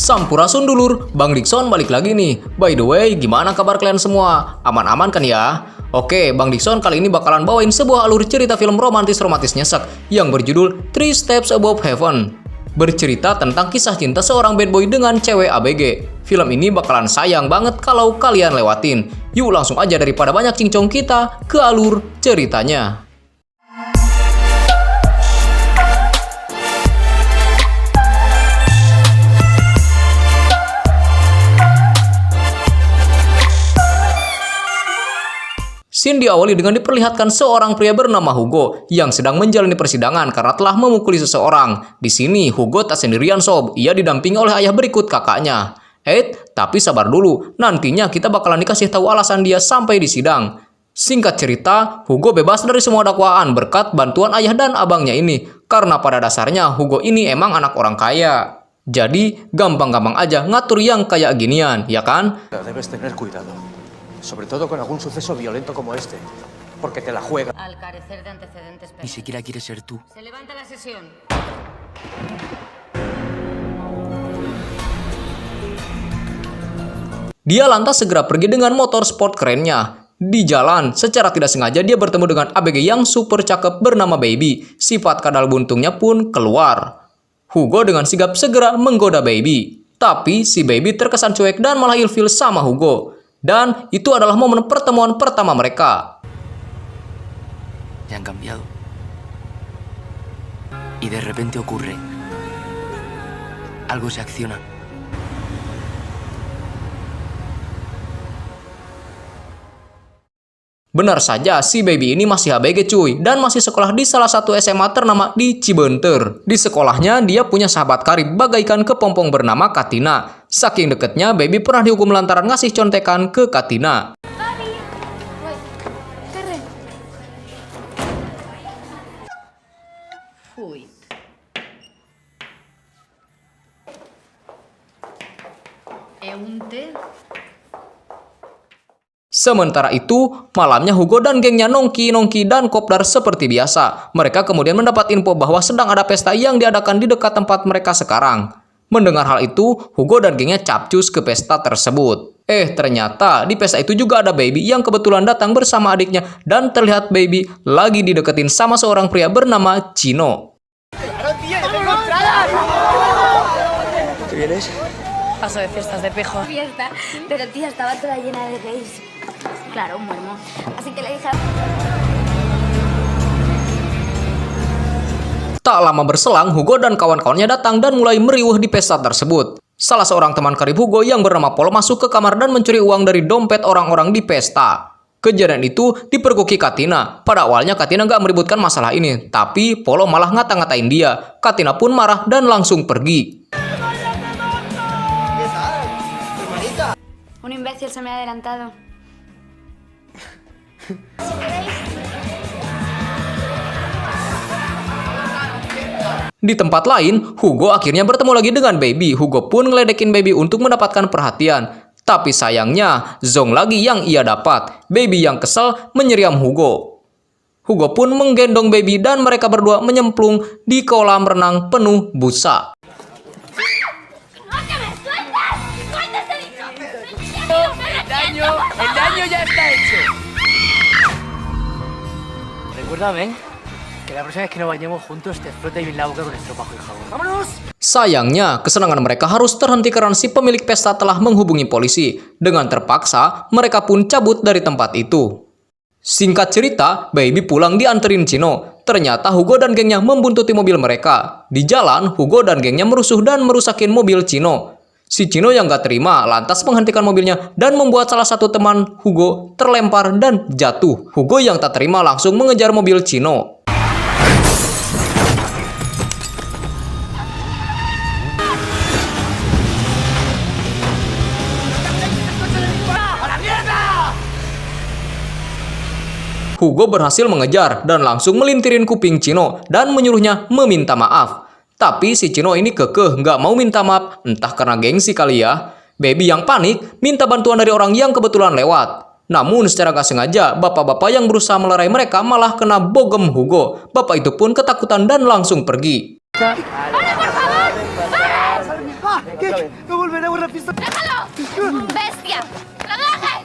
Sampurasun dulur, Bang Dikson balik lagi nih. By the way, gimana kabar kalian semua? Aman-aman kan ya? Oke, Bang Dikson kali ini bakalan bawain sebuah alur cerita film romantis-romantis nyesek yang berjudul Three Steps Above Heaven. Bercerita tentang kisah cinta seorang bad boy dengan cewek ABG. Film ini bakalan sayang banget kalau kalian lewatin. Yuk langsung aja daripada banyak cincong kita ke alur ceritanya. Scene diawali dengan diperlihatkan seorang pria bernama Hugo yang sedang menjalani persidangan karena telah memukuli seseorang. Di sini Hugo tak sendirian sob, ia didampingi oleh ayah berikut kakaknya. Tapi sabar dulu, nantinya kita bakalan dikasih tahu alasan dia sampai di sidang. Singkat cerita, Hugo bebas dari semua dakwaan berkat bantuan ayah dan abangnya ini. Karena pada dasarnya Hugo ini emang anak orang kaya. Jadi gampang-gampang aja ngatur yang kayak ginian, ya kan? Debes tener cuidado. Sobre todo con algún suceso violento como este, porque te la juegas. Al carecer de antecedentes penales. Ni siquiera quieres ser tú. Se levanta la sesión. Dia lantas segera pergi dengan motor sport kerennya. Di jalan, secara tidak sengaja dia bertemu dengan ABG yang super cakep bernama Baby. Sifat kadal buntungnya pun keluar. Hugo dengan sigap segera menggoda Baby. Tapi si Baby terkesan cuek dan malah ilfil sama Hugo. Dan itu adalah momen pertemuan pertama mereka. Te han cambiado. Y de repente ocurre. Algo se acciona. Benar saja, si Baby ini masih ABG cuy, dan masih sekolah di salah satu SMA ternama di Cibenter. Di sekolahnya, dia punya sahabat karib bagaikan kepompong bernama Katina. Saking deketnya, Baby pernah dihukum lantaran ngasih contekan ke Katina. Uy. Un té. Sementara itu, malamnya Hugo dan gengnya nongki-nongki dan kopdar seperti biasa. Mereka kemudian mendapat info bahwa sedang ada pesta yang diadakan di dekat tempat mereka sekarang. Mendengar hal itu, Hugo dan gengnya capcus ke pesta tersebut. Ternyata di pesta itu juga ada Baby yang kebetulan datang bersama adiknya dan terlihat Baby lagi dideketin sama seorang pria bernama Chino. Paso de fiestas de pijo. Fiesta, pero tía, estaba toda llena de gays. Claro, un mormón. Así que le dije... Tak lama berselang, Hugo dan kawan-kawannya datang dan mulai meriuh di pesta tersebut. Salah seorang teman karib Hugo yang bernama Polo masuk ke kamar dan mencuri uang dari dompet orang-orang di pesta. Kejadian itu dipergoki Katina. Pada awalnya Katina nggak meributkan masalah ini, tapi Polo malah ngata-ngatain dia. Katina pun marah dan langsung pergi. Un imbécil se me ha adelantado. Di tempat lain, Hugo akhirnya bertemu lagi dengan Baby. Hugo pun ngeledekin Baby untuk mendapatkan perhatian. Tapi sayangnya, Zong lagi yang ia dapat. Baby yang kesel menyeriam Hugo. Hugo pun menggendong Baby dan mereka berdua menyemplung di kolam renang penuh busa. El daño ya está hecho. Recuérdame que la próxima vez que nos bañemos juntos te frote bien la boca con estropajo y jabón. ¡Vámonos! Sayangnya, kesenangan mereka harus terhenti karena si pemilik pesta telah menghubungi polisi. Dengan terpaksa, mereka pun cabut dari tempat itu. Singkat cerita, Baby pulang dianterin Chino. Ternyata Hugo dan gengnya membuntuti mobil mereka. Di jalan, Hugo dan gengnya merusuh dan merusakin mobil Chino. Si Chino yang gak terima lantas menghentikan mobilnya dan membuat salah satu teman Hugo terlempar dan jatuh. Hugo yang tak terima langsung mengejar mobil Chino. Hugo berhasil mengejar dan langsung melintirin kuping Chino dan menyuruhnya meminta maaf. Tapi si Chino ini kekeh nggak mau minta maaf, entah karena gengsi kali ya. Baby yang panik minta bantuan dari orang yang kebetulan lewat. Namun secara gak sengaja, bapak-bapak yang berusaha melerai mereka malah kena bogem Hugo. Bapak itu pun ketakutan dan langsung pergi. ¿Qué No volveremos a la pista. ¡Déjalo! ¡Bestia! ¡No lo dejes!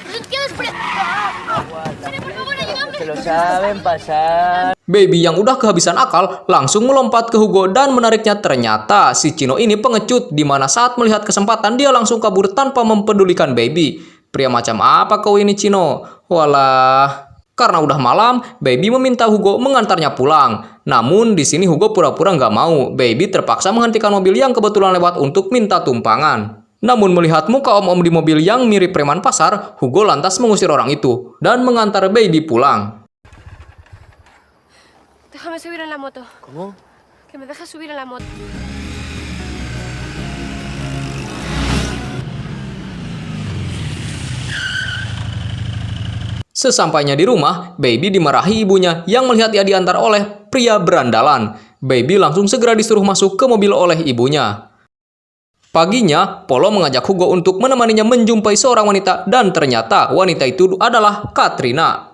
¡No entiendo por favor, ayúdame! Se lo saben pasar. Baby yang udah kehabisan akal langsung melompat ke Hugo dan menariknya. Ternyata si Chino ini pengecut, di mana saat melihat kesempatan dia langsung kabur tanpa mempedulikan Baby. Pria macam apa kau ini, Chino? Walah. Karena udah malam, Baby meminta Hugo mengantarnya pulang. Namun di sini Hugo pura-pura nggak mau. Baby terpaksa menghentikan mobil yang kebetulan lewat untuk minta tumpangan. Namun melihat muka om-om di mobil yang mirip preman pasar, Hugo lantas mengusir orang itu dan mengantar Baby pulang. Déjame subir en la moto. ¿Cómo? Que me dejes subir en la moto. Sesampainya di rumah, Baby dimarahi ibunya yang melihat ia diantar oleh pria berandalan. Baby langsung segera disuruh masuk ke mobil oleh ibunya. Paginya, Polo mengajak Hugo untuk menemaninya menjumpai seorang wanita dan ternyata wanita itu adalah Katrina.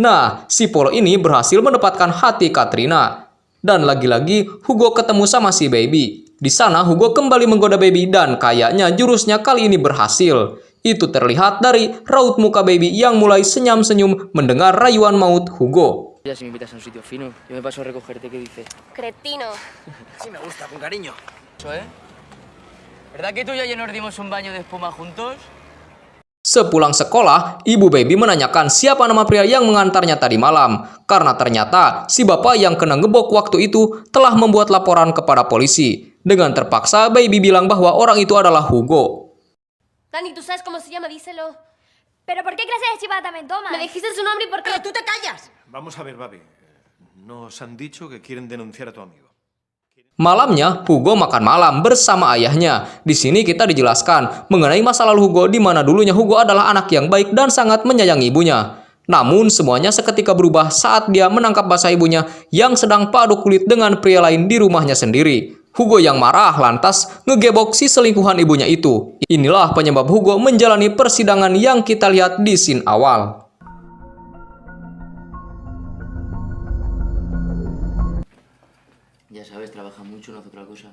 Nah, si Polo ini berhasil mendapatkan hati Katrina. Dan lagi-lagi Hugo ketemu sama si Baby. Di sana Hugo kembali menggoda Baby dan kayaknya jurusnya kali ini berhasil. Itu terlihat dari raut muka Baby yang mulai senyum-senyum mendengar rayuan maut Hugo. Ya si me invitas a un sitio fino, yo me paso a recogerte, ¿qué dices? Cretino. Sí me gusta, con cariño. Eso, ¿eh? ¿Verdad que tú y ayer nos dimos un baño de espuma juntos? Sepulang sekolah, ibu Baby menanyakan siapa nama pria yang mengantarnya tadi malam. Karena ternyata si bapak yang kena gebok waktu itu telah membuat laporan kepada polisi. Dengan terpaksa, Baby bilang bahwa orang itu adalah Hugo. Dani, ¿tú sabes cómo se llama? Díselo. ¿Pero por qué clase de chivata me tomas? Me dijiste su nombre y por qué. ¡Pero tú te callas! Vamos a ver, Babi. Nos han dicho que quieren denunciar a tu amigo. Malamnya, Hugo makan malam bersama ayahnya. Di sini kita dijelaskan mengenai masa lalu Hugo, di mana dulunya Hugo adalah anak yang baik dan sangat menyayangi ibunya. Namun semuanya seketika berubah saat dia menangkap basah ibunya yang sedang padu kulit dengan pria lain di rumahnya sendiri. Hugo yang marah lantas ngegebok si selingkuhan ibunya itu. Inilah penyebab Hugo menjalani persidangan yang kita lihat di scene awal. Ya sabes, trabaja mucho, no hace otra cosa.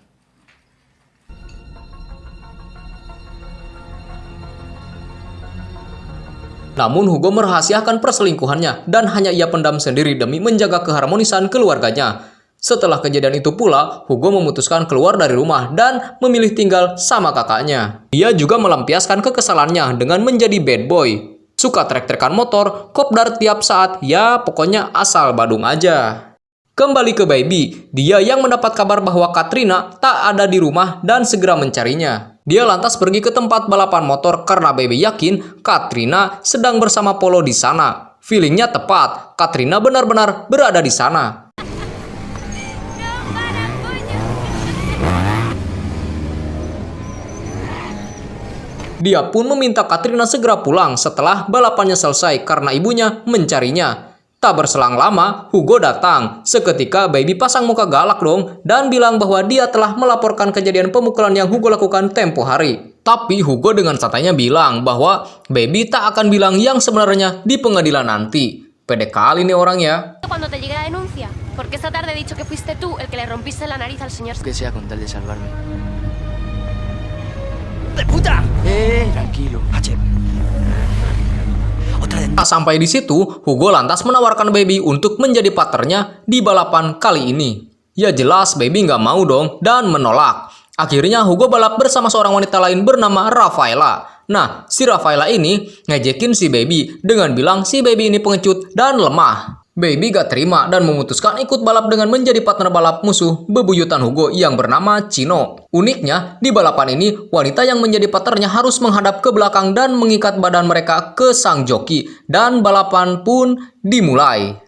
Namun Hugo merahasiakan perselingkuhannya dan hanya ia pendam sendiri demi menjaga keharmonisan keluarganya. Setelah kejadian itu pula, Hugo memutuskan keluar dari rumah dan memilih tinggal sama kakaknya. Dia juga melampiaskan kekesalannya dengan menjadi bad boy. Suka trek-trekan motor, kopdar tiap saat, ya pokoknya asal badung aja. Kembali ke Baby, dia yang mendapat kabar bahwa Katrina tak ada di rumah dan segera mencarinya. Dia lantas pergi ke tempat balapan motor karena Baby yakin Katrina sedang bersama Polo di sana. Feelingnya tepat, Katrina benar-benar berada di sana. Dia pun meminta Katrina segera pulang setelah balapannya selesai karena ibunya mencarinya. Tak berselang lama, Hugo datang. Seketika Baby pasang muka galak dong dan bilang bahwa dia telah melaporkan kejadian pemukulan yang Hugo lakukan tempo hari. Tapi Hugo dengan santainya bilang bahwa Baby tak akan bilang yang sebenarnya di pengadilan nanti. Pede kali nih orang ya. Cuando te llegue la denuncia, porque esta tarde he dicho que fuiste tú el que le rompiste la nariz al señor. Que sea con tal de salvarme. ¡De puta! Tranquilo. Tak sampai di situ, Hugo lantas menawarkan Baby untuk menjadi partnernya di balapan kali ini. Ya jelas Baby nggak mau dong dan menolak. Akhirnya Hugo balap bersama seorang wanita lain bernama Rafaela. Nah, si Rafaela ini ngejekin si Baby dengan bilang si Baby ini pengecut dan lemah. Baby gak terima dan memutuskan ikut balap dengan menjadi partner balap musuh bebuyutan Hugo yang bernama Chino. Uniknya, di balapan ini, wanita yang menjadi partnernya harus menghadap ke belakang dan mengikat badan mereka ke sang joki. Dan balapan pun dimulai.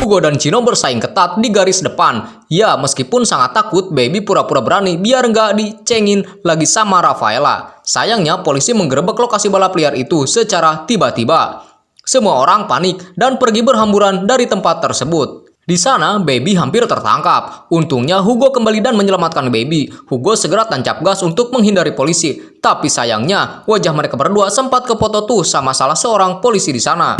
Hugo dan Chino bersaing ketat di garis depan. Ya, meskipun sangat takut, Baby pura-pura berani biar nggak dicengin lagi sama Rafaela. Sayangnya, polisi menggerebek lokasi balap liar itu secara tiba-tiba. Semua orang panik dan pergi berhamburan dari tempat tersebut. Di sana, Baby hampir tertangkap. Untungnya Hugo kembali dan menyelamatkan Baby. Hugo segera tancap gas untuk menghindari polisi. Tapi sayangnya, wajah mereka berdua sempat kefoto tuh sama salah seorang polisi di sana.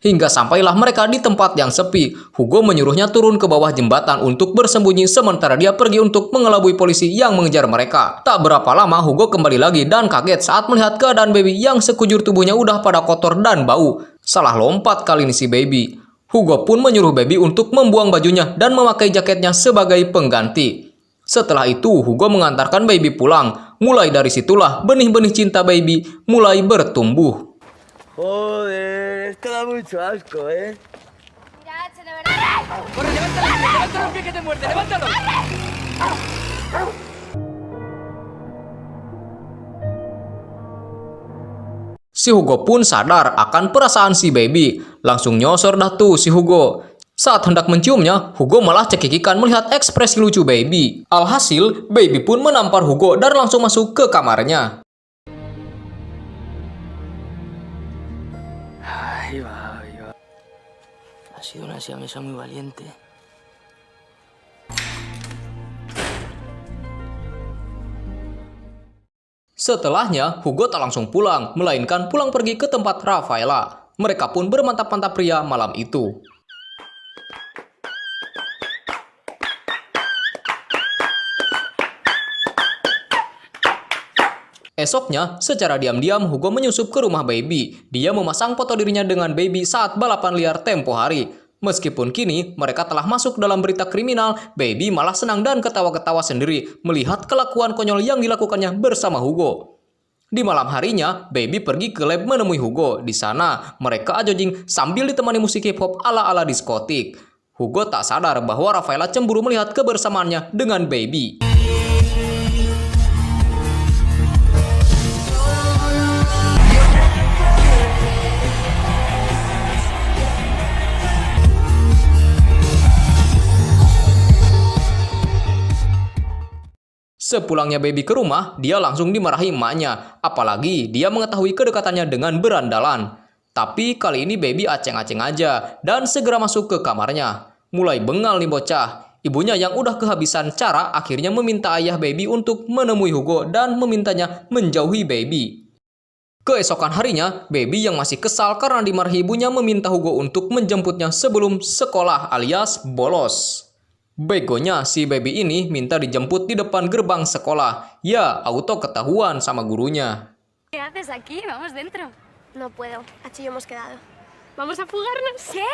Hingga sampailah mereka di tempat yang sepi. Hugo menyuruhnya turun ke bawah jembatan untuk bersembunyi sementara dia pergi untuk mengelabui polisi yang mengejar mereka. Tak berapa lama Hugo kembali lagi dan kaget saat melihat keadaan Baby yang sekujur tubuhnya udah pada kotor dan bau. Salah lompat kali ini si Baby. Hugo pun menyuruh Baby untuk membuang bajunya dan memakai jaketnya sebagai pengganti. Setelah itu Hugo mengantarkan Baby pulang. Mulai dari situlah benih-benih cinta Baby mulai bertumbuh. Joder, esto da mucho asco, ¿eh? Ya, de verdad. ¡Corre, levanta los pies que te muerde, levántalo! Si Hugo pun sadar akan perasaan si Baby. Langsung nyosor dah tuh si Hugo. Saat hendak menciumnya, Hugo malah cekikikan melihat ekspresi lucu Baby. Alhasil, Baby pun menampar Hugo dan langsung masuk ke kamarnya. Ahí va, ahí va. Ha sido una siamesa muy valiente. Setelahnya, Hugo tak langsung pulang, melainkan pulang pergi ke tempat Rafaela. Mereka pun bermantap-mantap pria malam itu. Esoknya, secara diam-diam Hugo menyusup ke rumah Baby. Dia memasang foto dirinya dengan Baby saat balapan liar tempo hari. Meskipun kini mereka telah masuk dalam berita kriminal, Baby malah senang dan ketawa-ketawa sendiri melihat kelakuan konyol yang dilakukannya bersama Hugo. Di malam harinya, Baby pergi ke lab menemui Hugo. Di sana, mereka jogging sambil ditemani musik hip hop ala-ala diskotik. Hugo tak sadar bahwa Rafaela cemburu melihat kebersamaannya dengan Baby. Sepulangnya Baby ke rumah, dia langsung dimarahi emaknya. Apalagi dia mengetahui kedekatannya dengan berandalan. Tapi kali ini Baby aceng-aceng aja dan segera masuk ke kamarnya. Mulai bengal nih bocah. Ibunya yang udah kehabisan cara akhirnya meminta ayah Baby untuk menemui Hugo dan memintanya menjauhi Baby. Keesokan harinya, Baby yang masih kesal karena dimarahi ibunya meminta Hugo untuk menjemputnya sebelum sekolah alias bolos. Begonya si Baby ini minta dijemput di depan gerbang sekolah. Ya, auto ketahuan sama gurunya. ¿Qué haces aquí? Vamos dentro. No puedo. Aquí hemos quedado. ¿Vamos a fugarnos? ¿Qué?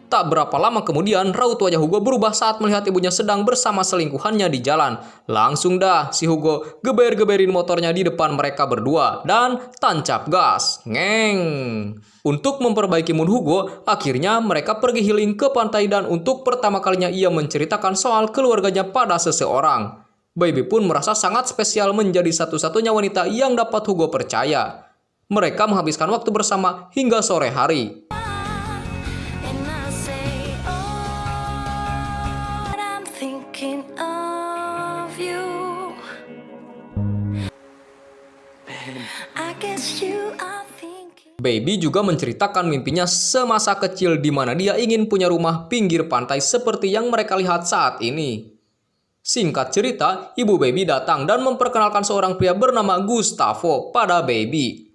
Tak berapa lama kemudian, raut wajah Hugo berubah saat melihat ibunya sedang bersama selingkuhannya di jalan. Langsung dah si Hugo geber-geberin motornya di depan mereka berdua dan tancap gas. Ngeng. Untuk memperbaiki mood Hugo, akhirnya mereka pergi healing ke pantai dan untuk pertama kalinya ia menceritakan soal keluarganya pada seseorang. Baby pun merasa sangat spesial menjadi satu-satunya wanita yang dapat Hugo percaya. Mereka menghabiskan waktu bersama hingga sore hari. Baby juga menceritakan mimpinya semasa kecil di mana dia ingin punya rumah pinggir pantai seperti yang mereka lihat saat ini. Singkat cerita, ibu Baby datang dan memperkenalkan seorang pria bernama Gustavo pada Baby.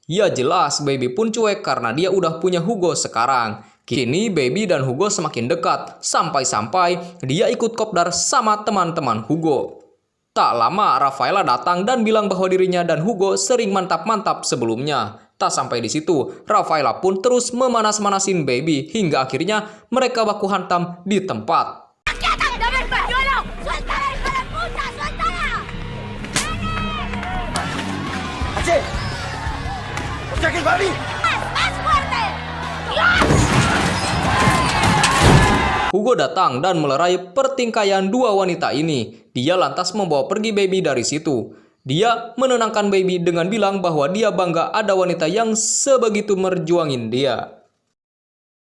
Ya jelas, Baby pun cuek karena dia udah punya Hugo sekarang. Kini Baby dan Hugo semakin dekat, sampai-sampai dia ikut kopdar sama teman-teman Hugo. Tak lama, Rafaela datang dan bilang bahwa dirinya dan Hugo sering mantap-mantap sebelumnya. Tak sampai di situ, Rafaela pun terus memanas-manasin Baby hingga akhirnya mereka baku hantam di tempat. Hugo datang dan melerai pertingkaian dua wanita ini. Dia lantas membawa pergi Baby dari situ. Dia menenangkan Baby dengan bilang bahwa dia bangga ada wanita yang sebegitu merjuangin dia.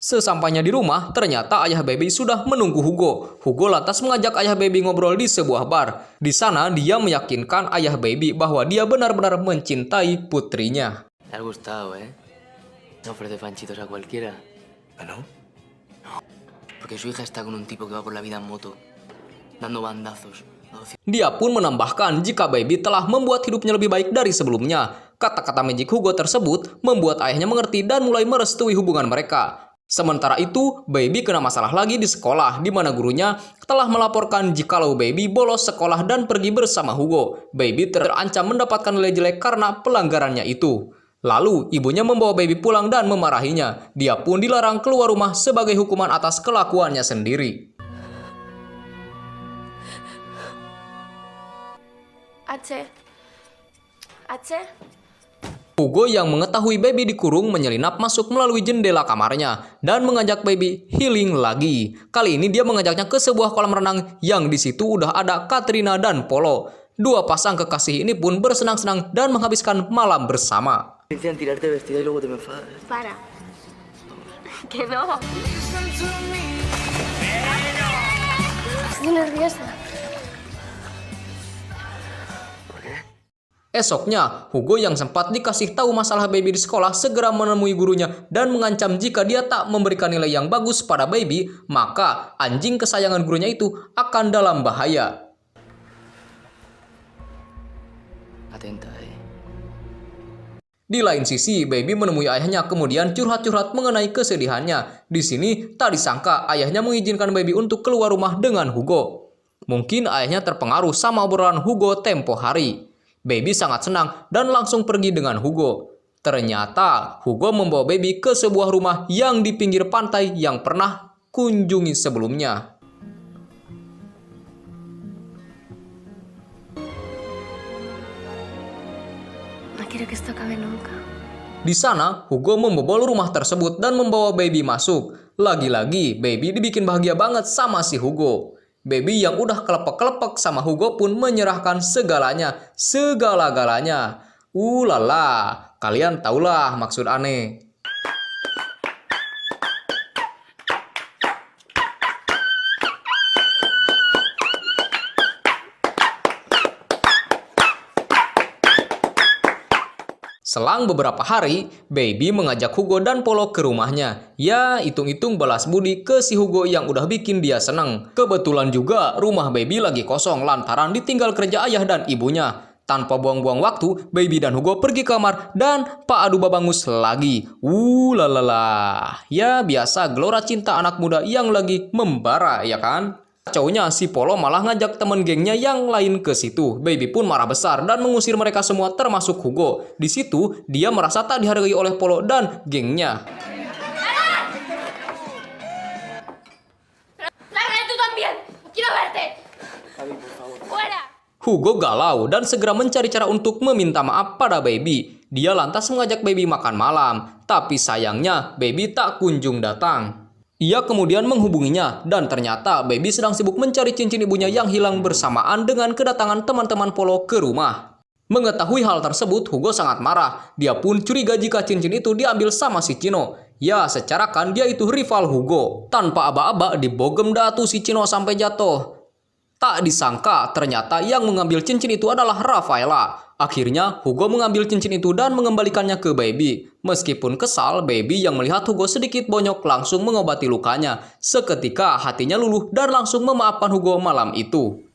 Sesampainya di rumah, ternyata ayah Baby sudah menunggu Hugo. Hugo lantas mengajak ayah Baby ngobrol di sebuah bar. Di sana, dia meyakinkan ayah Baby bahwa dia benar-benar mencintai putrinya. Te ha gustado, ¿eh? No ofrece panchitos a cualquiera. ¿Ah, no? Porque su hija está con un tipo que va por la vida en moto, dando bandazos. Dia pun menambahkan jika Baby telah membuat hidupnya lebih baik dari sebelumnya. Kata-kata magic Hugo tersebut membuat ayahnya mengerti dan mulai merestui hubungan mereka. Sementara itu, Baby kena masalah lagi di sekolah, di mana gurunya telah melaporkan jikalau Baby bolos sekolah dan pergi bersama Hugo. Baby terancam mendapatkan nilai jelek karena pelanggarannya itu. Lalu, ibunya membawa Baby pulang dan memarahinya. Dia pun dilarang keluar rumah sebagai hukuman atas kelakuannya sendiri. H. Hugo yang mengetahui Baby dikurung menyelinap masuk melalui jendela kamarnya dan mengajak Baby healing lagi. Kali ini dia mengajaknya ke sebuah kolam renang yang di situ udah ada Katrina dan Polo. Dua pasang kekasih ini pun bersenang-senang dan menghabiskan malam bersama. Dicen tirarte vestida y luego te me enfadas. Para. Que no. Estoy nerviosa. Esoknya, Hugo yang sempat dikasih tahu masalah Baby di sekolah segera menemui gurunya dan mengancam jika dia tak memberikan nilai yang bagus pada Baby, maka anjing kesayangan gurunya itu akan dalam bahaya. Atenta, eh. Di lain sisi, Baby menemui ayahnya kemudian curhat-curhat mengenai kesedihannya. Di sini, tak disangka ayahnya mengizinkan Baby untuk keluar rumah dengan Hugo. Mungkin ayahnya terpengaruh sama obrolan Hugo tempo hari. Baby sangat senang dan langsung pergi dengan Hugo. Ternyata, Hugo membawa Baby ke sebuah rumah yang di pinggir pantai yang pernah kunjungi sebelumnya. No quiero que esto acabe nunca. Di sana, Hugo membobol rumah tersebut dan membawa Baby masuk. Lagi-lagi, Baby dibikin bahagia banget sama si Hugo. Baby yang udah kelepek-kelepek sama Hugo pun menyerahkan segalanya, segala-galanya. Lala, kalian tahulah maksud aneh. Selang beberapa hari, Baby mengajak Hugo dan Polo ke rumahnya. Ya, hitung-hitung balas budi ke si Hugo yang udah bikin dia seneng. Kebetulan juga rumah Baby lagi kosong lantaran ditinggal kerja ayah dan ibunya. Tanpa buang-buang waktu, Baby dan Hugo pergi ke kamar dan Pak adu babangus lagi. Lalala. Ya, biasa gelora cinta anak muda yang lagi membara, ya kan? Kacaunya si Polo malah ngajak temen gengnya yang lain ke situ. Baby pun marah besar dan mengusir mereka semua termasuk Hugo. Di situ dia merasa tak dihargai oleh Polo dan gengnya. ¡Larga tú también! ¡Quiero verte! ¡Fuera! Hugo galau dan segera mencari cara untuk meminta maaf pada Baby. Dia lantas mengajak Baby makan malam. Tapi sayangnya Baby tak kunjung datang. Ia kemudian menghubunginya dan ternyata Baby sedang sibuk mencari cincin ibunya yang hilang bersamaan dengan kedatangan teman-teman Polo ke rumah. Mengetahui hal tersebut, Hugo sangat marah. Dia pun curiga jika cincin itu diambil sama si Cino. Ya, secara kan dia itu rival Hugo. Tanpa aba-aba dibogem dah tuh si Cino sampai jatuh. Tak disangka ternyata yang mengambil cincin itu adalah Rafaela. Akhirnya Hugo mengambil cincin itu dan mengembalikannya ke Baby. Meskipun kesal, Baby yang melihat Hugo sedikit bonyok langsung mengobati lukanya. Seketika hatinya luluh dan langsung memaafkan Hugo malam itu.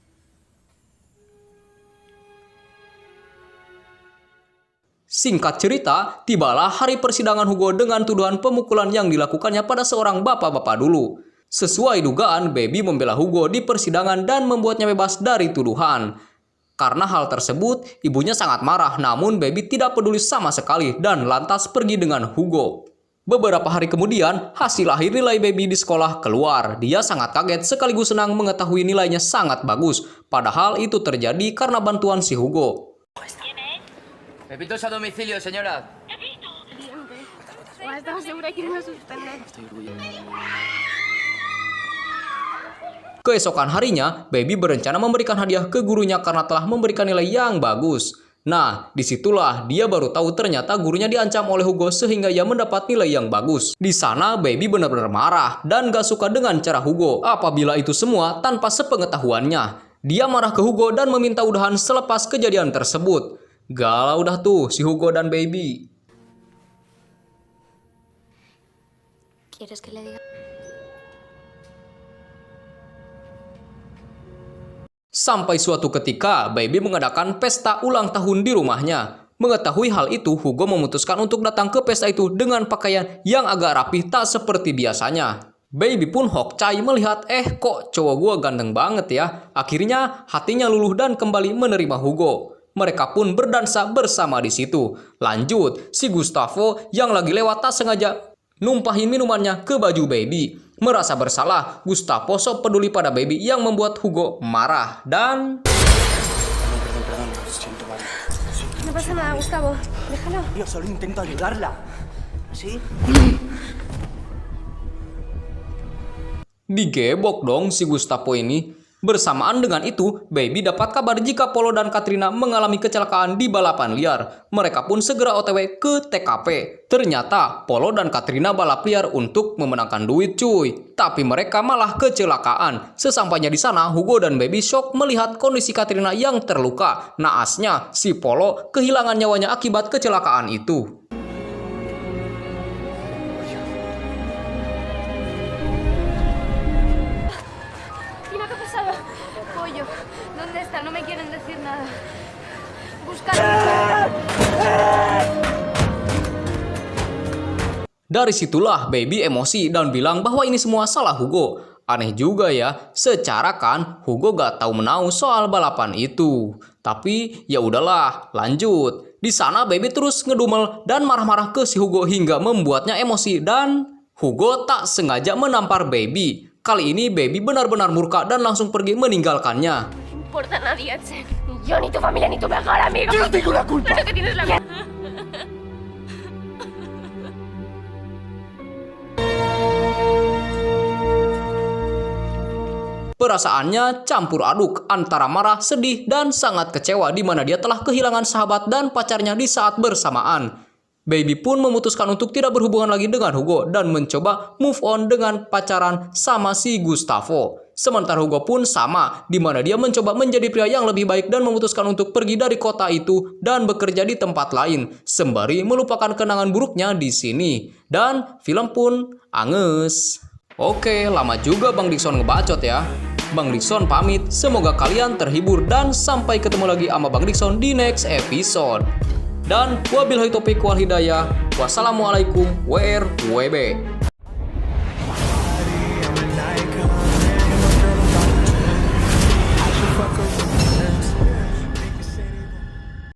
Singkat cerita, tibalah hari persidangan Hugo dengan tuduhan pemukulan yang dilakukannya pada seorang bapak-bapak dulu. Sesuai dugaan, Baby membela Hugo di persidangan dan membuatnya bebas dari tuduhan. Karena hal tersebut, ibunya sangat marah, namun Baby tidak peduli sama sekali dan lantas pergi dengan Hugo. Beberapa hari kemudian, hasil akhir nilai Baby di sekolah keluar. Dia sangat kaget sekaligus senang mengetahui nilainya sangat bagus. Padahal itu terjadi karena bantuan si Hugo. Pepitos a domicilio, señora. Estaba segura que iba a suspender. Keesokan harinya, Baby berencana memberikan hadiah ke gurunya karena telah memberikan nilai yang bagus. Nah, disitulah dia baru tahu ternyata gurunya diancam oleh Hugo sehingga ia mendapat nilai yang bagus. Di sana, Baby benar-benar marah dan gak suka dengan cara Hugo. Apabila itu semua tanpa sepengetahuannya. Dia marah ke Hugo dan meminta udahan selepas kejadian tersebut. Galau dah tuh si Hugo dan Baby. ¿Quieres que le diga? Sampai suatu ketika, Baby mengadakan pesta ulang tahun di rumahnya. Mengetahui hal itu, Hugo memutuskan untuk datang ke pesta itu dengan pakaian yang agak rapih tak seperti biasanya. Baby pun hokcai melihat, kok cowok gua ganteng banget ya. Akhirnya hatinya luluh dan kembali menerima Hugo. Mereka pun berdansa bersama di situ. Lanjut, si Gustavo yang lagi lewat tak sengaja numpahin minumannya ke baju Baby. Merasa bersalah, Gustavo sok peduli pada Baby yang membuat Hugo marah dan... Perdón, lo siento, vale. No pasa nada, Gustavo. Déjalo. Yo solo intento ayudarla. ¿Sí? Digebok dong si Gustavo ini. Bersamaan dengan itu, Baby dapat kabar jika Polo dan Katrina mengalami kecelakaan di balapan liar. Mereka pun segera OTW ke TKP. Ternyata Polo dan Katrina balap liar untuk memenangkan duit cuy. Tapi mereka malah kecelakaan. Sesampainya di sana, Hugo dan Baby shock melihat kondisi Katrina yang terluka. Naasnya, si Polo kehilangan nyawanya akibat kecelakaan itu. Pollo, ¿dónde está? No me quieren decir nada. Busca. Dari situlah Baby emosi dan bilang bahwa ini semua salah Hugo. Aneh juga ya, secara kan Hugo gak tahu menahu soal balapan itu. Tapi ya udahlah, lanjut. Di sana Baby terus ngedumel dan marah-marah ke si Hugo hingga membuatnya emosi dan Hugo tak sengaja menampar Baby. Kali ini Baby benar-benar murka dan langsung pergi meninggalkannya. No importa a nadie, Axel. Ni yo, ni tu familia, ni tu mejor amigo. Yo no tengo la culpa. Claro que tienes la culpa. Perasaannya campur aduk antara marah, sedih, dan sangat kecewa di mana dia telah kehilangan sahabat dan pacarnya di saat bersamaan. Baby pun memutuskan untuk tidak berhubungan lagi dengan Hugo dan mencoba move on dengan pacaran sama si Gustavo. Sementara Hugo pun sama, di mana dia mencoba menjadi pria yang lebih baik dan memutuskan untuk pergi dari kota itu dan bekerja di tempat lain, sembari melupakan kenangan buruknya di sini. Dan film pun anges. Oke, lama juga Bang Dikson ngebacot ya. Bang Dikson pamit, semoga kalian terhibur dan sampai ketemu lagi sama Bang Dikson di next episode. Dan wabillahi taufiq wal hidayah. Wassalamualaikum WRWB.